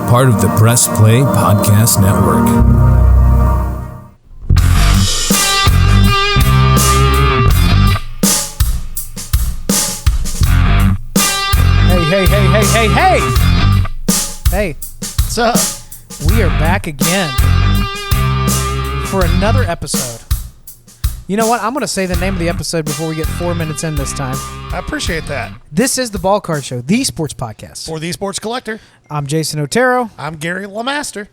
part of the Press Play Podcast Network. Hey, what's up? We are back again for another episode. You know what? I'm going to say the name of the episode before we get 4 minutes in this time. I appreciate that. This is the Ball Card Show, the sports podcast. For the Sports Collector. I'm Jason Otero. I'm Gary LeMaster.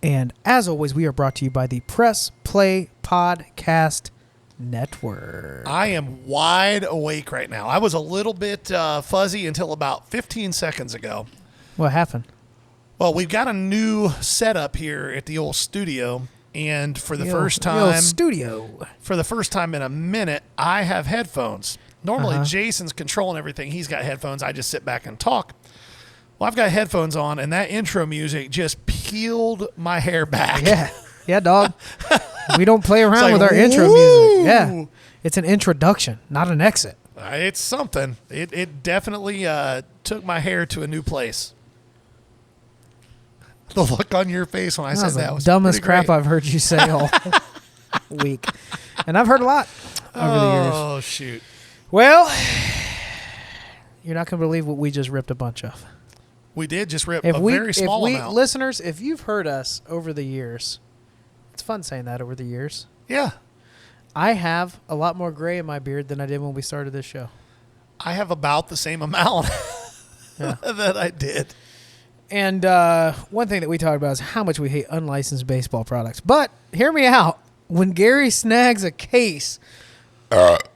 And as always, we are brought to you by the Press Play Podcast Network. I am wide awake right now. I was a little bit fuzzy until about 15 seconds ago. What happened? Well, we've got a new setup here at the old studio. And for the first time in a minute, I have headphones. Normally, Jason's controlling everything. He's got headphones. I just sit back and talk. Well, I've got headphones on, and that intro music just peeled my hair back. Yeah, dog. We don't play around with our intro music. Yeah, it's an introduction, not an exit. It's something. It definitely took my hair to a new place. The look on your face when I said that was the dumbest crap great. I've heard you say all week. And I've heard a lot over the years. Oh, shoot. Well, you're not going to believe what we just ripped a bunch of. We did just rip very small amount. Listeners, if you've heard us over the years, it's fun saying that over the years. Yeah. I have a lot more gray in my beard than I did when we started this show. I have about the same amount that I did. And one thing that we talked about is how much we hate unlicensed baseball products. But hear me out. When Gary snags a case, that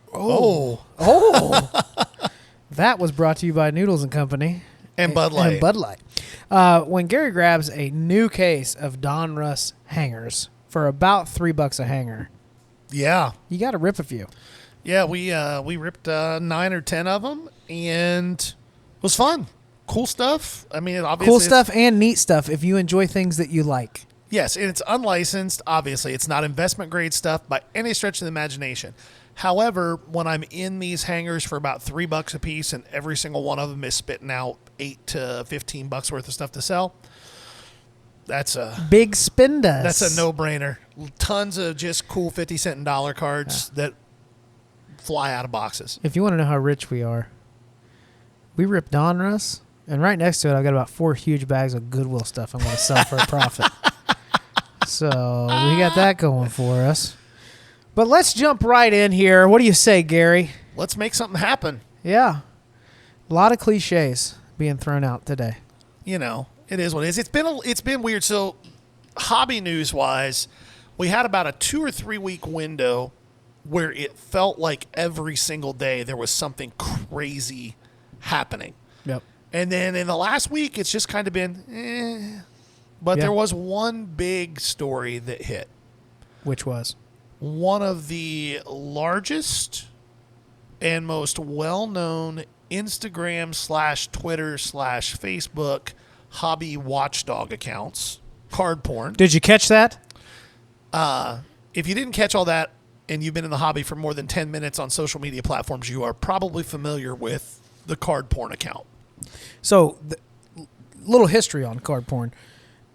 was brought to you by Noodles and Company and Bud Light. When Gary grabs a new case of Don Russ hangers for about $3 a hanger, yeah, you got to rip a few. Yeah, we ripped 9 or 10 of them, and it was fun. Cool stuff. I mean, obviously cool stuff and neat stuff if you enjoy things that you like. Yes, and it's unlicensed, obviously. It's not investment grade stuff by any stretch of the imagination. However, when I'm in these hangers for about $3 a piece and every single one of them is spitting out $8 to $15 worth of stuff to sell, that's a big spenders. That's a no-brainer. Tons of just cool 50-cent and dollar cards that fly out of boxes. If you want to know how rich we are, we ripped Don Russ. And right next to it, I've got about 4 huge bags of Goodwill stuff I'm going to sell for a profit. So we got that going for us. But let's jump right in here. What do you say, Gary? Let's make something happen. Yeah. A lot of cliches being thrown out today. You know, it is what it is. It's been weird. So hobby news-wise, we had about a 2 or 3 week window where it felt like every single day there was something crazy happening. Yep. And then in the last week, it's just kind of been, But there was one big story that hit. Which was? One of the largest and most well-known Instagram/Twitter/Facebook hobby watchdog accounts, card porn. Did you catch that? If you didn't catch all that and you've been in the hobby for more than 10 minutes on social media platforms, you are probably familiar with the card porn account. So, little history on card porn.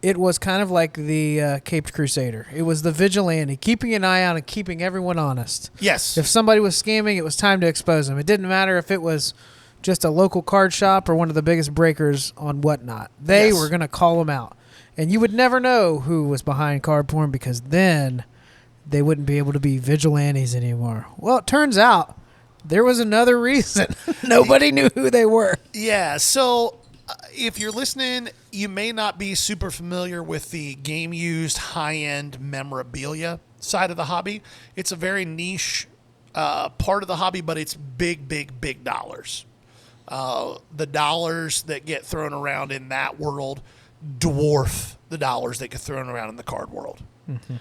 It was kind of like the Caped Crusader. It was the vigilante, keeping an eye on and keeping everyone honest. Yes. If somebody was scamming, it was time to expose them. It didn't matter if it was just a local card shop or one of the biggest breakers on whatnot. They were going to call them out. And you would never know who was behind card porn because then they wouldn't be able to be vigilantes anymore. Well, it turns out there was another reason. Nobody knew who they were. Yeah, so if you're listening, you may not be super familiar with the game-used high-end memorabilia side of the hobby. It's a very niche part of the hobby, but it's big, big, big dollars. The dollars that get thrown around in that world dwarf the dollars that get thrown around in the card world. Mm-hmm.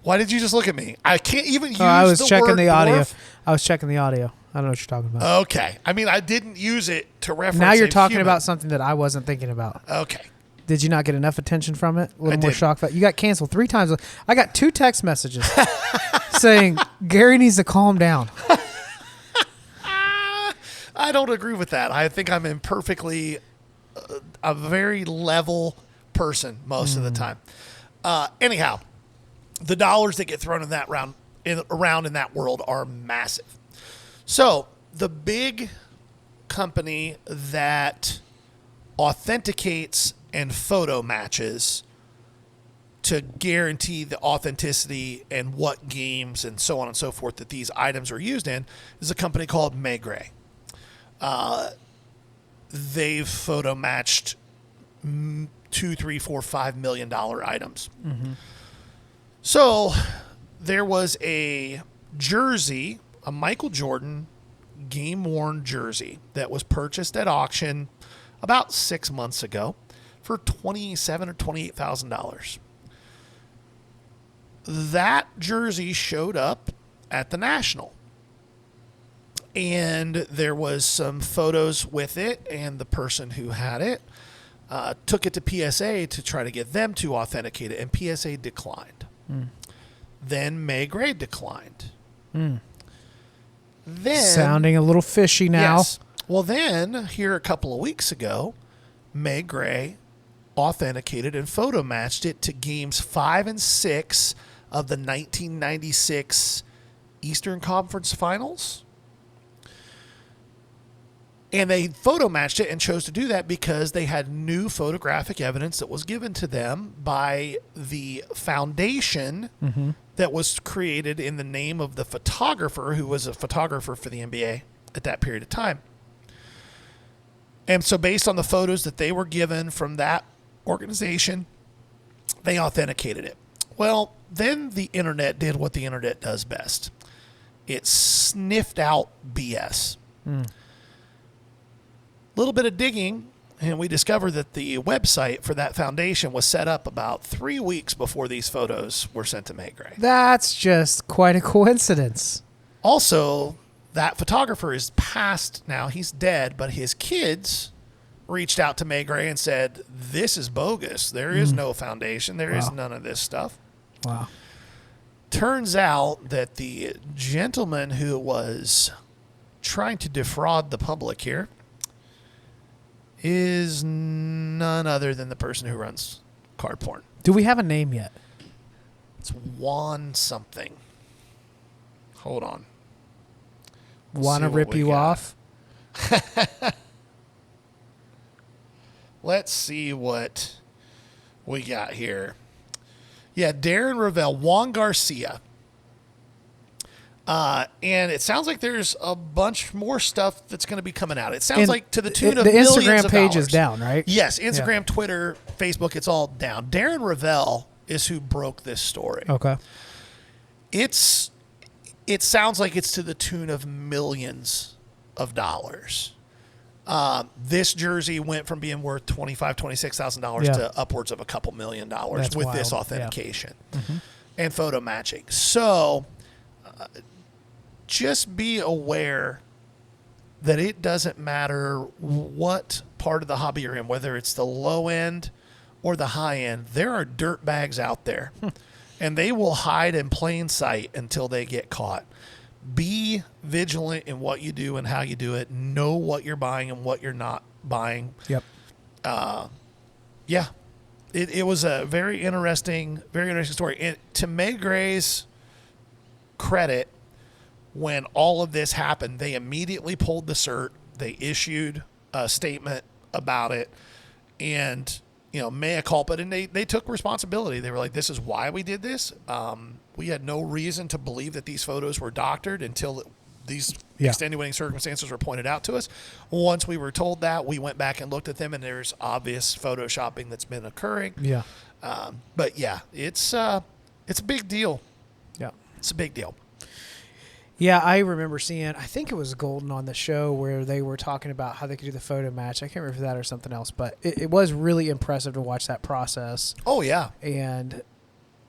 Why did you just look at me? I can't even use the word I was checking the audio. dwarf. I was checking the audio. I don't know what you're talking about. Okay. I mean, I didn't use it to reference Now you're a talking human. about something that I wasn't thinking about. Okay. Did you not get enough attention from it? A little I more did. shock value. You got canceled 3 times. I got 2 text messages saying Gary needs to calm down. I don't agree with that. I think I'm in perfectly a very level person most of the time. Anyhow, the dollars that get thrown in that around in that world are massive. So the big company that authenticates and photo matches to guarantee the authenticity and what games and so on and so forth that these items are used in is a company called Maigret. They've photo matched $2, $3, $4, $5 million items. So there was a jersey, a Michael Jordan game-worn jersey that was purchased at auction about 6 months ago for $27,000 or $28,000. That jersey showed up at the National. And there was some photos with it, and the person who had it took it to PSA to try to get them to authenticate it, and PSA declined. Then Maigret declined. Then, sounding a little fishy now. Yes. Well, then, here a couple of weeks ago, Maigret authenticated and photo matched it to games 5 and 6 of the 1996 Eastern Conference Finals. And they photo matched it and chose to do that because they had new photographic evidence that was given to them by the foundation that was created in the name of the photographer who was a photographer for the NBA at that period of time. And so based on the photos that they were given from that organization, they authenticated it. Well, then the internet did what the internet does best. It sniffed out BS. Little bit of digging, and we discovered that the website for that foundation was set up about 3 weeks before these photos were sent to Maigret. That's just quite a coincidence. Also, that photographer is passed now. He's dead, but his kids reached out to Maigret and said, this is bogus. There is no foundation. There is none of this stuff. Wow. Turns out that the gentleman who was trying to defraud the public here is none other than the person who runs card porn. Do we have a name yet? It's Juan something. Hold on. Want to rip you off? Let's see what we got here. Yeah, Darren Ravel, Juan Garcia. And it sounds like there's a bunch more stuff that's going to be coming out. It sounds like to the tune of millions of dollars. The Instagram page is down, right? Yes, Instagram, Twitter, Facebook, it's all down. Darren Ravel is who broke this story. Okay. It sounds like it's to the tune of millions of dollars. This jersey went from being worth $25,000, $26,000 to upwards of a couple $1 million with wild. this authentication and photo matching. So just be aware that it doesn't matter what part of the hobby you're in, whether it's the low end or the high end. There are dirt bags out there, and they will hide in plain sight until they get caught. Be vigilant in what you do and how you do it. Know what you're buying and what you're not buying. Yep. Yeah. It was a very interesting story. And to Maigret's credit, when all of this happened, they immediately pulled the cert. They issued a statement about it, and mea culpa, and they took responsibility. They were like, "This is why we did this. We had no reason to believe that these photos were doctored until these extenuating circumstances were pointed out to us. Once we were told that, we went back and looked at them, and there's obvious photoshopping that's been occurring. Yeah. But yeah, it's a big deal. Yeah. It's a big deal. Yeah, I remember seeing, I think it was Golden on the show where they were talking about how they could do the photo match. I can't remember if that or something else, but it was really impressive to watch that process. Oh, yeah. And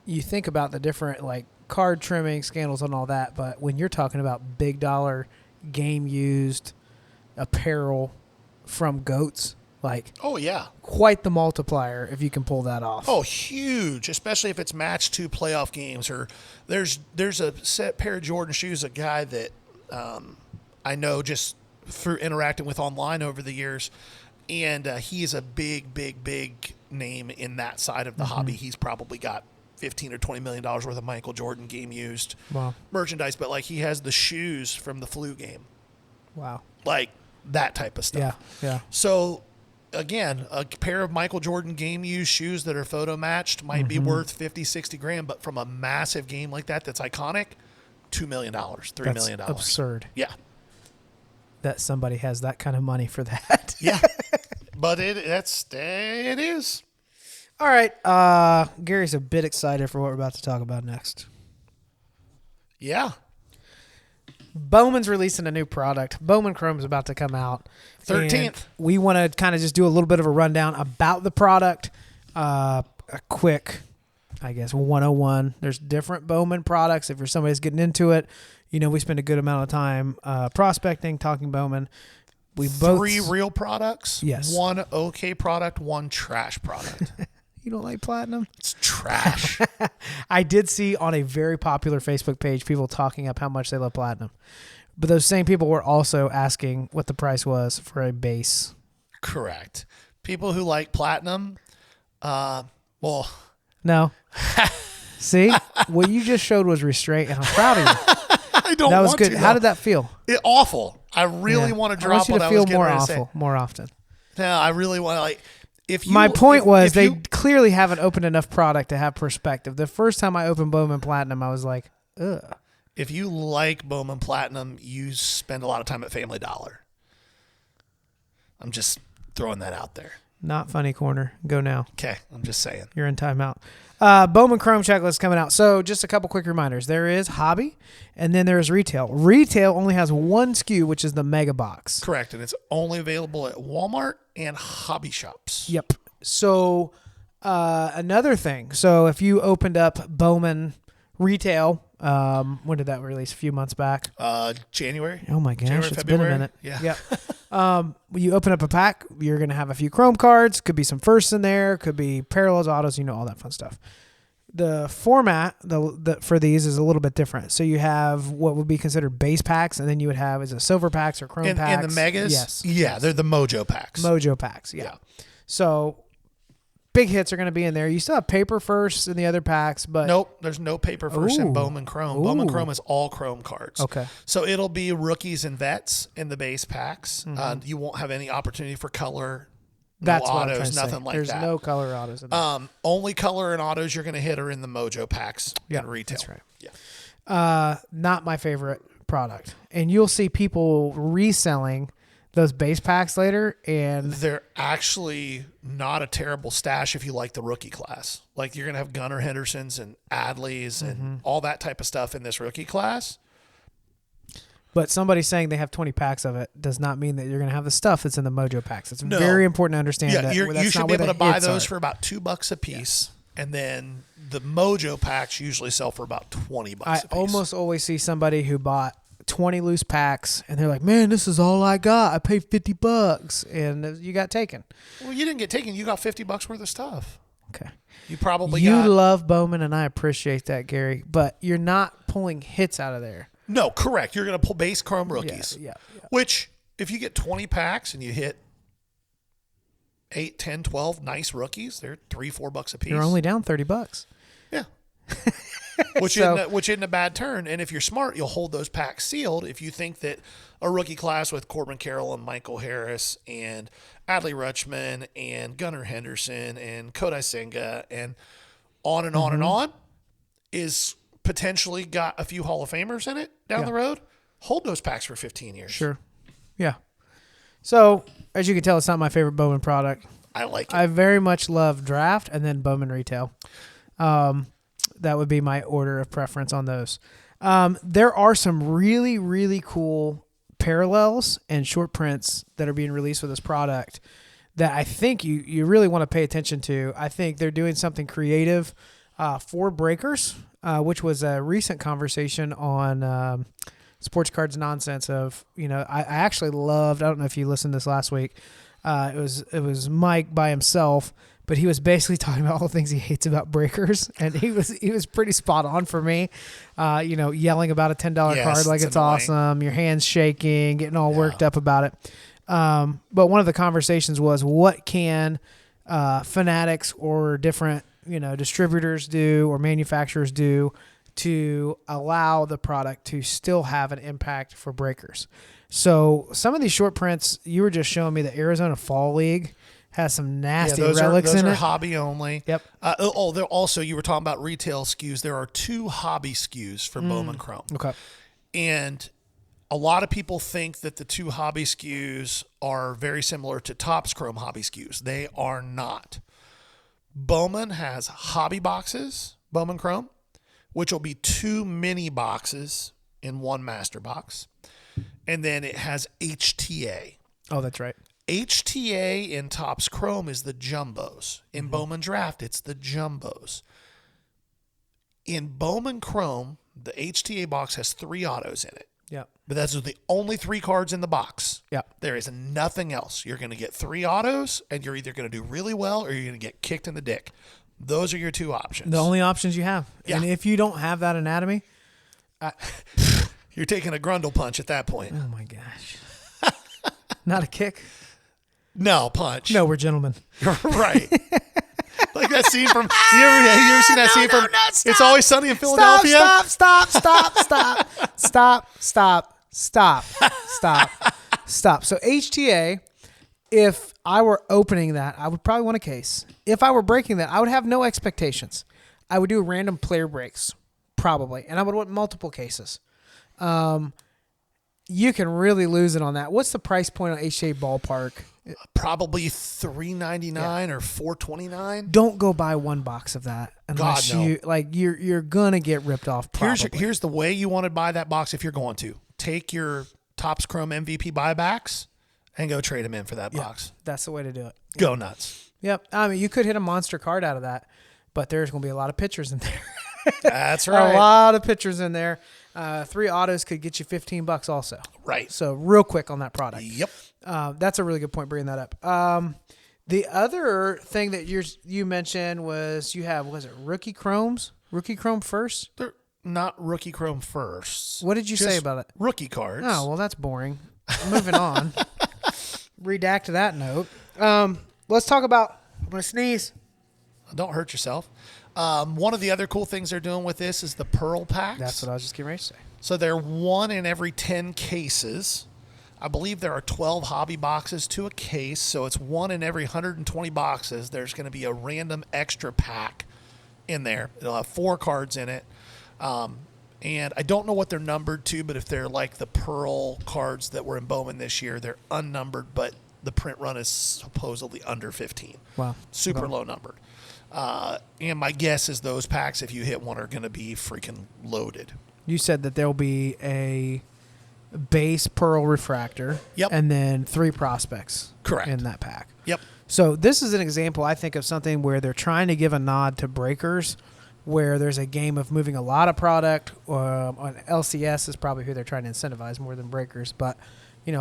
you think about the different, card trimming, scandals and all that, but when you're talking about big dollar game-used apparel from GOATs, oh, yeah. Quite the multiplier if you can pull that off. Oh, huge, especially if it's matched to playoff games. Or there's a set pair of Jordan shoes, a guy that I know just through interacting with online over the years. And he is a big, big, big name in that side of the hobby. He's probably got $15 or $20 million worth of Michael Jordan game used merchandise, but like he has the shoes from the flu game. Wow. Like that type of stuff. Yeah. So again, a pair of Michael Jordan game used shoes that are photo matched might be worth 50, 60 grand, but from a massive game like that that's iconic, $2 million, $3 million. That's absurd. Yeah. That somebody has that kind of money for that. Yeah. But it is. All right. Gary's a bit excited for what we're about to talk about next. Yeah. Bowman's releasing a new product. Bowman Chrome is about to come out. 13th. We want to kind of just do a little bit of a rundown about the product. A quick, 101. There's different Bowman products. If you're somebody who's getting into it, we spend a good amount of time prospecting, talking Bowman. We both 3 real products. Yes. 1 okay product, 1 trash product. You don't like platinum? It's trash. I did see on a very popular Facebook page people talking up how much they love platinum. But those same people were also asking what the price was for a base. Correct. People who like platinum, No. See? What you just showed was restraint, and I'm proud of you. I don't That was want good. to, How did that feel? Awful. I really want to drop what I was getting ready to say. More often. No, I really want to My point was they clearly haven't opened enough product to have perspective. The first time I opened Bowman Platinum, I was like, ugh. If you like Bowman Platinum, you spend a lot of time at Family Dollar. I'm just throwing that out there. Not funny corner. Go now. Okay, I'm just saying. You're in timeout. Bowman Chrome checklist coming out. So just a couple quick reminders. There is hobby, and then there is retail. Retail only has one SKU, which is the Mega Box. Correct, and it's only available at Walmart and hobby shops. Yep. So another thing. So if you opened up Bowman Retail, when did that release? A few months back. January. Oh my gosh, January, it's February. been a minute. Yeah. When you open up a pack, you're going to have a few Chrome cards. Could be some firsts in there. Could be parallels, autos, all that fun stuff. The format for these is a little bit different. So you have what would be considered base packs, and then you would have is it silver packs or Chrome packs? And the megas? Yes. Yeah, they're the Mojo packs. Mojo packs, yeah. So big hits are going to be in there. You still have paper firsts in the other packs, but nope, there's no paper first in Bowman Chrome. Bowman Ooh. Chrome is all Chrome cards. Okay. So it'll be rookies and vets in the base packs. You won't have any opportunity for color. That's no what I'm autos, trying to nothing say. like There's that. no color autos in there. Only color and autos you're going to hit are in the Mojo packs in retail. That's right. Yeah. Not my favorite product. And you'll see people reselling those base packs later, and they're actually not a terrible stash if you like the rookie class. Like you're going to have Gunnar Hendersons and Adleys and all that type of stuff in this rookie class. But somebody saying they have 20 packs of it does not mean that you're going to have the stuff that's in the Mojo packs. It's very important to understand that. You should be able to buy those for about $2 a piece. Yeah. And then the Mojo packs usually sell for about $20 a piece. I almost always see somebody who bought 20 loose packs and they're like, man, this is all I got. I paid $50 and you got taken. Well, you didn't get taken. You got $50 worth of stuff. Okay. You probably You love Bowman, and I appreciate that, Gary, but you're not pulling hits out of there. No, correct. You're going to pull base Chrome rookies. Yeah. Which, if you get 20 packs and you hit 8, 10, 12 nice rookies, they're $3-4 a piece. You're only down $30. Yeah. Which isn't a bad turn. And if you're smart, you'll hold those packs sealed. If you think that a rookie class with Corbin Carroll and Michael Harris and Adley Rutschman and Gunnar Henderson and Kodai Senga and on and on and on is potentially got a few Hall of Famers in it down the road, hold those packs for 15 years. Sure. Yeah. So, as you can tell, it's not my favorite Bowman product. I like it. I very much love Draft and then Bowman Retail. That would be my order of preference on those. There are some really, really cool parallels and short prints that are being released with this product that I think you really want to pay attention to. I think they're doing something creative for breakers, which was a recent conversation on Sports Cards Nonsense of, I actually loved, I don't know if you listened to this last week. It was Mike by himself, but he was basically talking about all the things he hates about breakers, and he was pretty spot on for me. Yelling about a $10 card like it's annoying. awesome, your hands shaking, getting all worked up about it. But one of the conversations was, what can fanatics or different distributors do or manufacturers do to allow the product to still have an impact for breakers. So some of these short prints, you were just showing me the Arizona Fall League has some nasty relics in it. Those are hobby only. Yep. They're also, you were talking about retail SKUs. There are 2 hobby SKUs for Bowman Chrome. Okay. And a lot of people think that the 2 hobby SKUs are very similar to Topps Chrome hobby SKUs. They are not. Bowman has hobby boxes, Bowman Chrome, which will be 2 mini boxes in 1 master box. And then it has HTA. Oh, that's right. HTA in Topps Chrome is the jumbos. In Bowman Draft, it's the jumbos. In Bowman Chrome, the HTA box has 3 autos in it. Yeah. But those are the only 3 cards in the box. Yeah. There is nothing else. You're going to get 3 autos, and you're either going to do really well or you're going to get kicked in the dick. Those are your 2 options. The only options you have. Yeah. And if you don't have that anatomy, you're taking a grundle punch at that point. oh my gosh. Not a kick. No, punch. No, we're gentlemen. Right. Like that scene from, you ever seen that scene from It's Always Sunny in Philadelphia? Stop. So HTA, if I were opening that, I would probably want a case. If I were breaking that, I would have no expectations. I would do random player breaks, probably. And I would want multiple cases. You can really lose it on that. What's the price point on HTA ballpark? Probably $3.99 or $4.29. Don't go buy 1 box of that unless you're gonna get ripped off. Probably. Here's the way you want to buy that box if you're going to. Take your Topps Chrome MVP buybacks and go trade them in for that box. That's the way to do it. Go nuts. Yep. I mean, you could hit a monster card out of that, but there's going to be a lot of pitchers in there. That's right. A lot of pitchers in there. 3 autos could get you $15 also. Right. So real quick on that product. Yep. That's a really good point bringing that up. The other thing that you mentioned was you have, was it Rookie Chromes? Rookie Chrome first? They're not Rookie Chrome first. What did you say about it? Rookie cards. Oh, well, that's boring. Moving on. Redact that note. Let's talk about, I'm going to sneeze. Don't hurt yourself. One of the other cool things they're doing with this is the Pearl Packs. That's what I was just getting ready to say. So they're 1 in every 10 cases. I believe there are 12 hobby boxes to a case, so it's 1 in every 120 boxes. There's going to be a random extra pack in there. It'll have 4 cards in it. And I don't know what they're numbered to, but if they're like the Pearl cards that were in Bowman this year, they're unnumbered, but the print run is supposedly under 15. Wow. Super low numbered. And my guess is those packs, if you hit one, are going to be freaking loaded. You said that there'll be a base Pearl refractor. Yep. And then 3 prospects. Correct. In that pack. Yep. So this is an example, I think, of something where they're trying to give a nod to breakers, where there's a game of moving a lot of product. On LCS is probably who they're trying to incentivize more than breakers. But,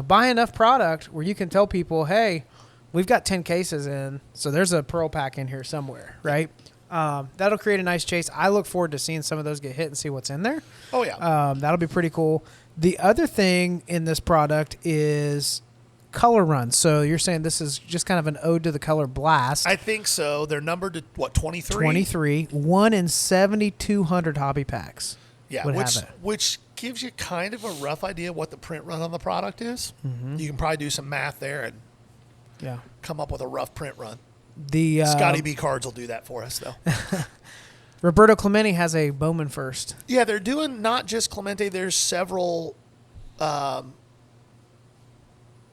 buy enough product where you can tell people, hey, we've got 10 cases in, so there's a Pearl pack in here somewhere, right? That'll create a nice chase. I look forward to seeing some of those get hit and see what's in there. Oh, yeah. That'll be pretty cool. The other thing in this product is color runs. So you're saying this is just kind of an ode to the color blast. I think so. They're numbered to, 23? 23. 1 in 7,200 hobby packs. Yeah, which gives you kind of a rough idea what the print run on the product is. Mm-hmm. You can probably do some math there and come up with a rough print run. The Scotty B cards will do that for us, though. Roberto Clemente has a Bowman first. Yeah, they're doing not just Clemente. There's several Hall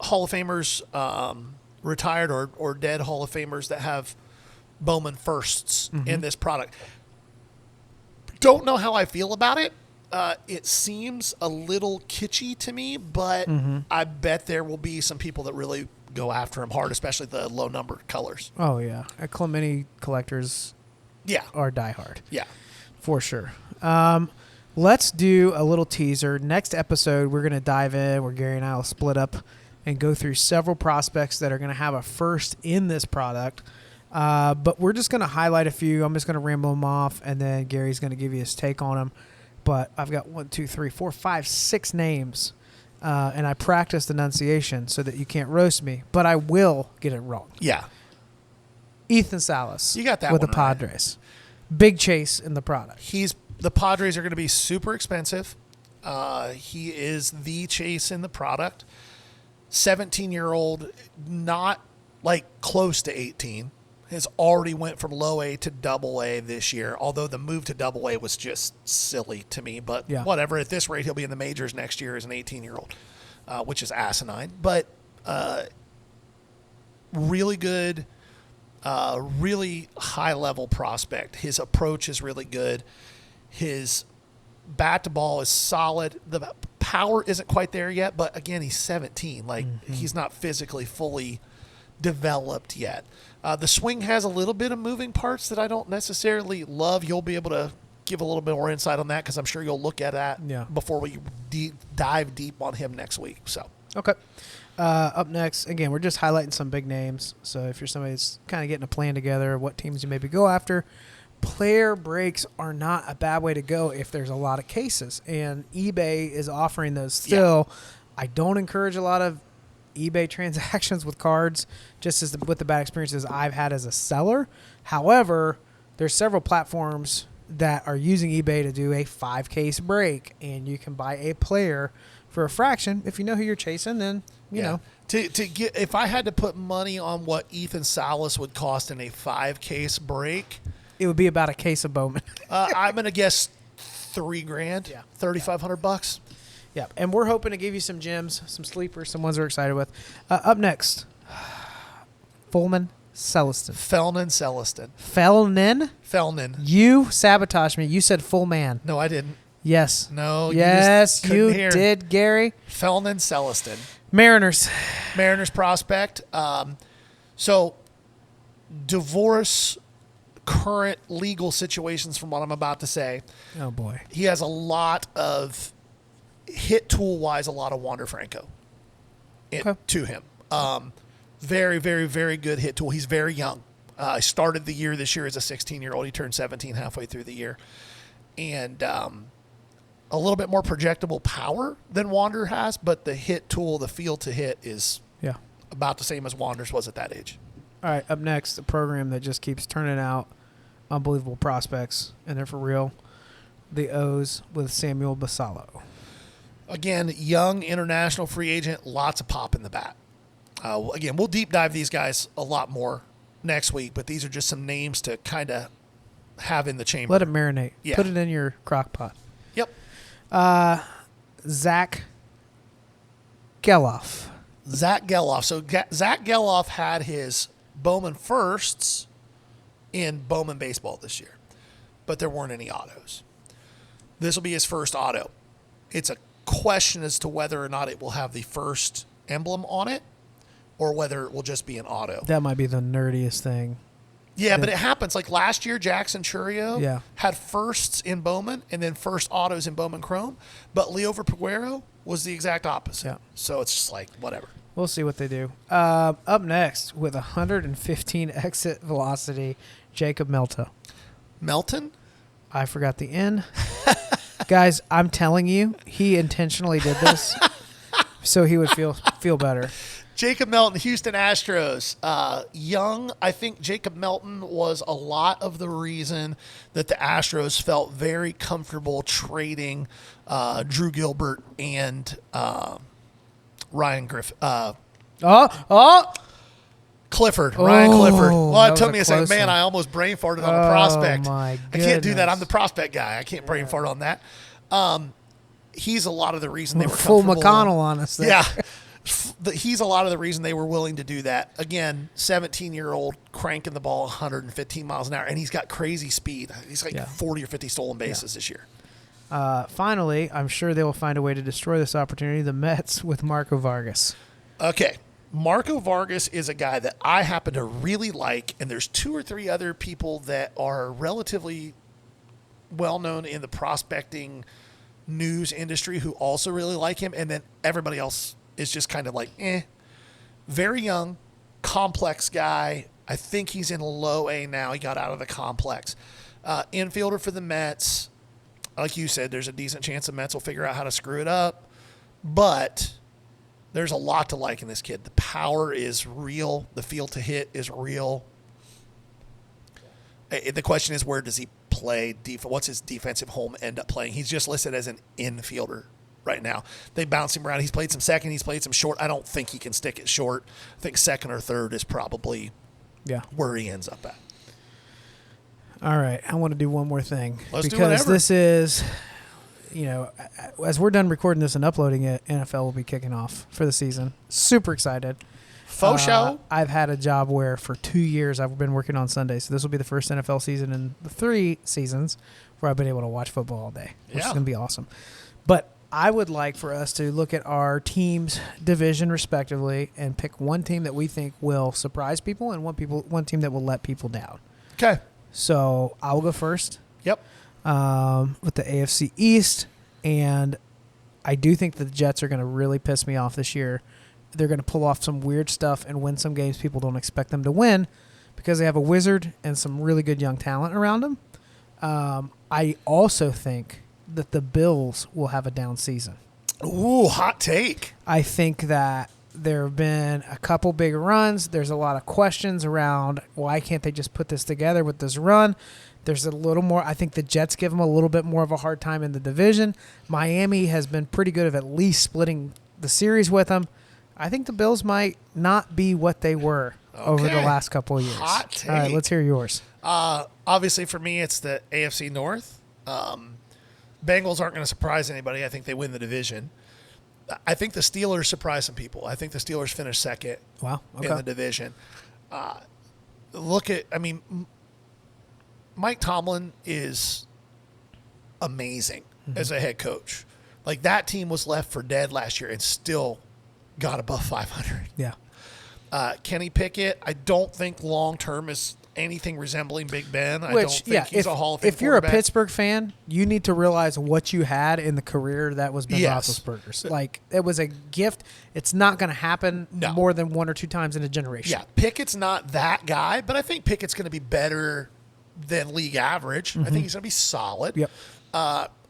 of Famers, retired or dead Hall of Famers that have Bowman firsts in this product. Don't know how I feel about it. It seems a little kitschy to me, but I bet there will be some people that really go after him hard, especially the low-numbered colors. Oh, yeah. Clemente collectors are diehard. Yeah. For sure. Let's do a little teaser. Next episode, we're going to dive in where Gary and I will split up and go through several prospects that are going to have a first in this product. But we're just going to highlight a few. I'm just going to ramble them off, and then Gary's going to give you his take on them. But I've got 6 names and I practiced enunciation so that you can't roast me, but I will get it wrong. Yeah. Ethan Salas. You got that with one the Padres. Right. Big chase in the product. The Padres are going to be super expensive. He is the chase in the product. 17-year-old, not like close to 18, has already went from low A to double A this year, although the move to double A was just silly to me. But whatever. At this rate, he'll be in the majors next year as an 18-year-old, which is asinine. But really good, really high-level prospect. His approach is really good. His bat to ball is solid. The power isn't quite there yet, but again, he's 17. Like, he's not physically fully developed yet. The swing has a little bit of moving parts that I don't necessarily love. You'll be able to give a little bit more insight on that because I'm sure you'll look at that before we dive deep on him next week. So okay. Up next, again, we're just highlighting some big names. So if you're somebody that's kind of getting a plan together, what teams you maybe go after, player breaks are not a bad way to go if there's a lot of cases. And eBay is offering those still. Yeah. I don't encourage a lot of eBay transactions with cards, just as with the bad experiences I've had as a seller. However, there's several platforms that are using eBay to do a 5-case break, and you can buy a player for a fraction. If you know who you're chasing, then you know. To get, if I had to put money on what Ethan Salas would cost in a 5-case break, it would be about a case of Bowman. I'm gonna guess $3,000, $3,500. Yeah, and we're hoping to give you some gems, some sleepers, some ones we're excited with. Up next, Felnin Celestin. Felnin. You sabotaged me. You said full man. No, I didn't. Yes. No. Yes, you did, Gary. Felnin Celestin. Mariners prospect. So, divorce current legal situations from what I'm about to say. Oh, boy. He has a lot of hit tool wise, a lot of Wander Franco to him. Very, very, very good hit tool. He's very young. I started the year this year as a 16-year-old. He turned 17 halfway through the year. And a little bit more projectable power than Wander has, but the hit tool, the feel to hit is about the same as Wander's was at that age. All right, up next, a program that just keeps turning out unbelievable prospects, and they're for real. The O's with Samuel Basallo. Again, young international free agent, lots of pop in the bat. Again, we'll deep dive these guys a lot more next week, but these are just some names to kind of have in the chamber. Let it marinate. Yeah. Put it in your crock pot. Yep. Zach Geloff. So Zach Geloff had his Bowman firsts in Bowman baseball this year, but there weren't any autos. This will be his first auto. It's a question as to whether or not it will have the first emblem on it or whether it will just be an auto. That might be the nerdiest thing. Yeah, but it happens. Like last year, Jackson Churio had firsts in Bowman and then first autos in Bowman Chrome, but Leo Verpeguero was the exact opposite. Yeah. So it's just like, whatever. We'll see what they do. Up next, with 115 exit velocity, Jacob Melton. Melton? I forgot the N. Guys, I'm telling you, he intentionally did this so he would feel better. Jacob Melton, Houston Astros. Young, I think Jacob Melton was a lot of the reason that the Astros felt very comfortable trading Drew Gilbert and Ryan Griffin. Clifford. Ryan Clifford. Well, it took me a second. Man, I almost brain farted on a prospect. My goodness. I can't do that. I'm the prospect guy. I can't brain fart on that. He's a lot of the reason they were full McConnell on us there. Yeah. He's a lot of the reason they were willing to do that. Again, 17-year-old cranking the ball 115 miles an hour, and he's got crazy speed. He's like 40 or 50 stolen bases this year. Finally, I'm sure they will find a way to destroy this opportunity. The Mets with Marco Vargas. Okay. Marco Vargas is a guy that I happen to really like, and there's 2 or 3 other people that are relatively well-known in the prospecting news industry who also really like him, and then everybody else is just kind of like, Very young, complex guy. I think he's in low A now. He got out of the complex. Infielder for the Mets. Like you said, there's a decent chance the Mets will figure out how to screw it up. But there's a lot to like in this kid. The power is real. The feel to hit is real. The question is, where does he play? What's his defensive home end up playing? He's just listed as an infielder right now. They bounce him around. He's played some second. He's played some short. I don't think he can stick it short. I think second or third is probably where he ends up at. All right. I want to do one more thing. Let's do because whatever. this is, as we're done recording this and uploading it, NFL will be kicking off for the season. Super excited. Faux show. I've had a job where for 2 years I've been working on Sundays. So this will be the first NFL season in the 3 seasons where I've been able to watch football all day, which is going to be awesome. But I would like for us to look at our team's division respectively and pick one team that we think will surprise people and one team that will let people down. Okay. So I will go first. Yep. With the AFC East, and I do think the Jets are going to really piss me off this year. They're going to pull off some weird stuff and win some games people don't expect them to win because they have a wizard and some really good young talent around them. I also think that the Bills will have a down season. Ooh, hot take. I think that there have been a couple big runs. There's a lot of questions around why can't they just put this together with this run. There's a little more. I think the Jets give them a little bit more of a hard time in the division. Miami has been pretty good at least splitting the series with them. I think the Bills might not be what they were over the last couple of years. Hot take. All right, let's hear yours. Obviously, for me, it's the AFC North. Bengals aren't going to surprise anybody. I think they win the division. I think the Steelers surprise some people. I think the Steelers finish second in the division. Mike Tomlin is amazing as a head coach. Like, that team was left for dead last year and still got above 500. Yeah. Kenny Pickett, I don't think long-term is anything resembling Big Ben. I don't think he's a Hall of Fame If you're a quarterback. Pittsburgh fan, you need to realize what you had in the career that was Ben Roethlisberger's. Like, it was a gift. It's not going to happen more than 1 or 2 times in a generation. Yeah, Pickett's not that guy, but I think Pickett's going to be better than league average. I think he's going to be solid. Yep.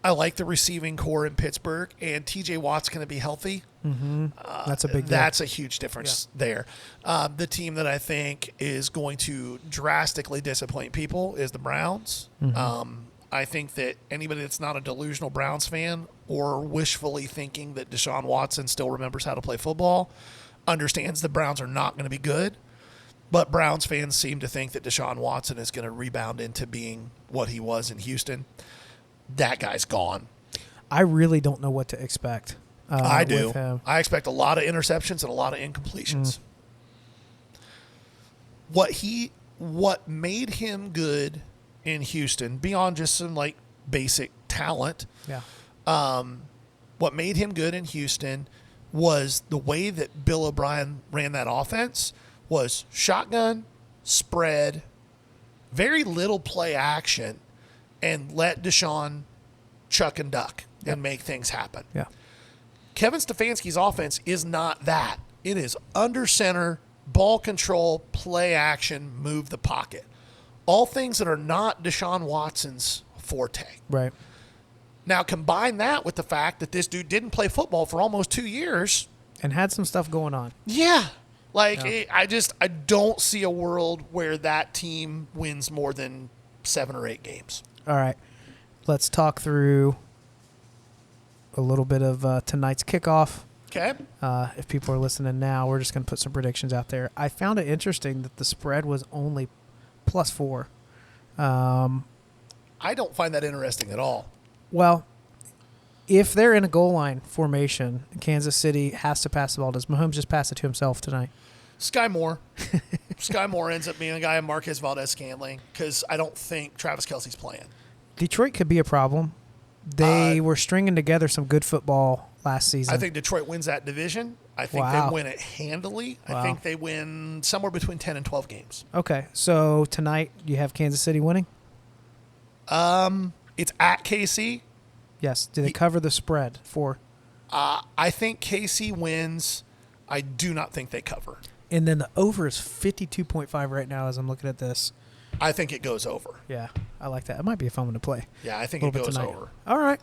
I like the receiving core in Pittsburgh, and T.J. Watt's going to be healthy. That's a big deal. That's a huge difference there. The team that I think is going to drastically disappoint people is the Browns. I think that anybody that's not a delusional Browns fan or wishfully thinking that Deshaun Watson still remembers how to play football understands the Browns are not going to be good. But Browns fans seem to think that Deshaun Watson is going to rebound into being what he was in Houston. That guy's gone. I really don't know what to expect. I do. With him. I expect a lot of interceptions and a lot of incompletions. What made him good in Houston, beyond just some like basic talent, what made him good in Houston was the way that Bill O'Brien ran that offense was shotgun, spread, very little play action, and let Deshaun chuck and duck and make things happen. Yeah. Kevin Stefanski's offense is not that. It is under center, ball control, play action, move the pocket. All things that are not Deshaun Watson's forte. Right. Now, combine that with the fact that this dude didn't play football for almost 2 years. And had some stuff going on. Yeah. I don't see a world where that team wins more than 7 or 8 games. All right. Let's talk through a little bit of tonight's kickoff. Okay. If people are listening now, we're just going to put some predictions out there. I found it interesting that the spread was only +4. I don't find that interesting at all. Well, if they're in a goal line formation, Kansas City has to pass the ball. Does Mahomes just pass it to himself tonight? Sky Moore. Sky Moore ends up being a guy of Marquez Valdez-Scantling because I don't think Travis Kelce's playing. Detroit could be a problem. They were stringing together some good football last season. I think Detroit wins that division. I think they win it handily. Wow. I think they win somewhere between 10 and 12 games. Okay, so tonight you have Kansas City winning? It's at KC. Yes. Do they cover the spread for? I think KC wins. I do not think they cover. And then the over is 52.5 right now as I'm looking at this. I think it goes over. Yeah, I like that. It might be a fun one to play. Yeah, I think it goes over. All right.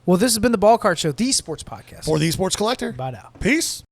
Well, this has been the Ball Card Show, the sports podcast. For the Sports Collector. Bye now. Peace.